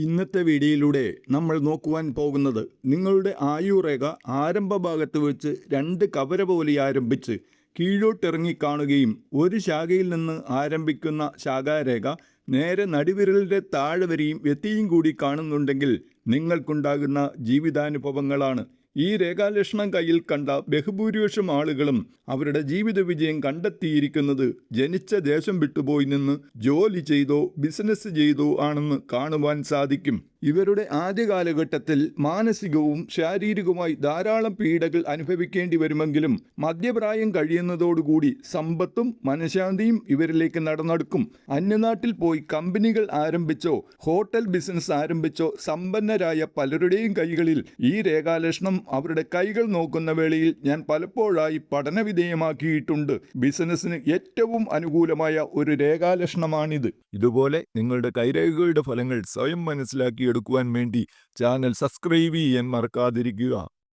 ഇന്നത്തെ വീഡിയോയിലൂടെ നമ്മൾ നോക്കുവാൻ പോകുന്നത് നിങ്ങളുടെ ആയുർരേഖ ആരംഭ ഭാഗത്ത് വെച്ച് രണ്ട് കവര പോലെ ആരംഭിച്ച് കീഴോട്ടിറങ്ങി കാണുകയും ഒരു ശാഖയിൽ നിന്ന് ആരംഭിക്കുന്ന ശാഖാരേഖ നേരെ നടുവിരലിൻ്റെ താഴെ വരെയും എത്തിയും കൂടി കാണുന്നുണ്ടെങ്കിൽ നിങ്ങൾക്കുണ്ടാകുന്ന ജീവിതാനുഭവങ്ങളാണ്. ഈ രേഖാലക്ഷണം കയ്യിൽ കണ്ട ബഹുഭൂരിപക്ഷം ആളുകളും അവരുടെ ജീവിത വിജയം കണ്ടെത്തിയിരിക്കുന്നത് ജനിച്ച ദേശം വിട്ടുപോയി നിന്ന് ജോലി ചെയ്തോ ബിസിനസ് ചെയ്തോ ആണെന്ന് കാണുവാൻ സാധിക്കും. ഇവരുടെ ആദ്യ കാലഘട്ടത്തിൽ മാനസികവും ശാരീരികവുമായി ധാരാളം പീഡകൾ അനുഭവിക്കേണ്ടി വരുമെങ്കിലും മധ്യപ്രായം കഴിയുന്നതോടുകൂടി സമ്പത്തും മനഃശാന്തിയും ഇവരിലേക്ക് നടന്നെടുക്കും. അന്യനാട്ടിൽ പോയി കമ്പനികൾ ആരംഭിച്ചോ ഹോട്ടൽ ബിസിനസ് ആരംഭിച്ചോ സമ്പന്നരായ പലരുടെയും കൈകളിൽ ഈ രേഖാലക്ഷണം അവരുടെ കൈകൾ നോക്കുന്ന വേളയിൽ ഞാൻ പലപ്പോഴായി പഠനവിധേയമാക്കിയിട്ടുണ്ട്. ബിസിനസ്സിന് ഏറ്റവും അനുകൂലമായ ഒരു രേഖാലക്ഷണമാണിത്. ഇതുപോലെ നിങ്ങളുടെ കൈരേഖകളുടെ ഫലങ്ങൾ സ്വയം മനസ്സിലാക്കിയെടുക്കുവാൻ വേണ്ടി ചാനൽ സബ്സ്ക്രൈബ് ചെയ്യാൻ മറക്കാതിരിക്കുക.